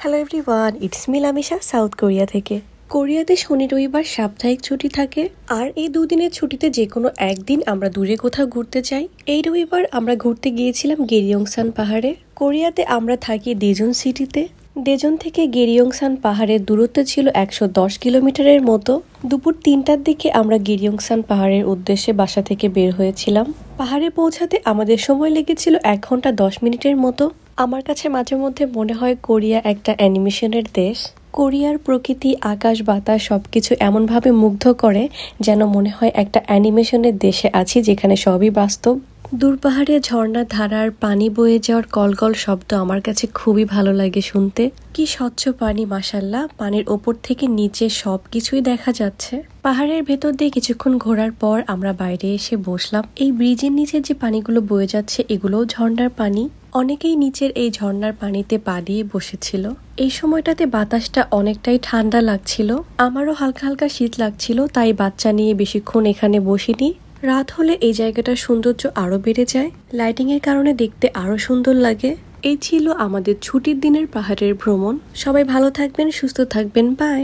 Hello everyone, it's me Lamisha South Korea থেকে। কোরিয়াতে শনি রবিবার সাপ্তাহিক ছুটি থাকে, আর এই দুদিনের ছুটিতে যে কোনো একদিন আমরা দূরে কোথাও ঘুরতে চাই। এই রবিবার আমরা ঘুরতে গিয়েছিলাম গেরিয়ংসান পাহাড়ে। কোরিয়াতে আমরা থাকি দেজুন সিটিতে। দেজন থেকে গেরিয়ংসান পাহাড়ের দূরত্ব ছিল 110 কিলোমিটারের মতো। দুপুর 3টার দিকে আমরা গেরিয়ংসান পাহাড়ের উদ্দেশ্যে বাসা থেকে বের হয়েছিলাম। পাহাড়ে পৌঁছাতে আমাদের সময় লেগেছিল 1 ঘন্টা 10 মিনিটের মতো। আমার কাছে মাঝে মধ্যে মনে হয় কোরিয়া একটা অ্যানিমেশনের দেশ। কোরিয়ার প্রকৃতি, আকাশ, বাতাস সবকিছু এমনভাবে মুগ্ধ করে যেন মনে হয় একটা অ্যানিমেশনের দেশে আছি, যেখানে সবই বাস্তব। দূর পাহাড়ে ঝর্ণার ধারার পানি বয়ে যাওয়ার কলকল শব্দ আমার কাছে খুবই ভালো লাগে শুনতে। কি স্বচ্ছ পানি, মাশাল্লাহ। পানির ওপর থেকে নিচে সবকিছুই দেখা যাচ্ছে। পাহাড়ের ভেতর দিয়ে কিছুক্ষণ ঘোরার পর আমরা বাইরে এসে বসলাম। এই ব্রিজের নিচে যে পানিগুলো বয়ে যাচ্ছে, এগুলোও ঝর্ণার পানি। অনেকেই নিচের এই ঝর্ণার পানিতে পা দিয়ে বসেছিল। এই সময়টাতে বাতাসটা অনেকটাই ঠান্ডা লাগছিল। আমারও হালকা হালকা শীত লাগছিল, তাই বাচ্চা নিয়ে বেশিক্ষণ এখানে বসিনি। রাত হলে এই জায়গাটার সৌন্দর্য আরো বেড়ে যায়। লাইটিং এর কারণে দেখতে আরো সুন্দর লাগে। এই ছিল আমাদের ছুটির দিনের পাহাড়ের ভ্রমণ। সবাই ভালো থাকবেন, সুস্থ থাকবেন, বাই।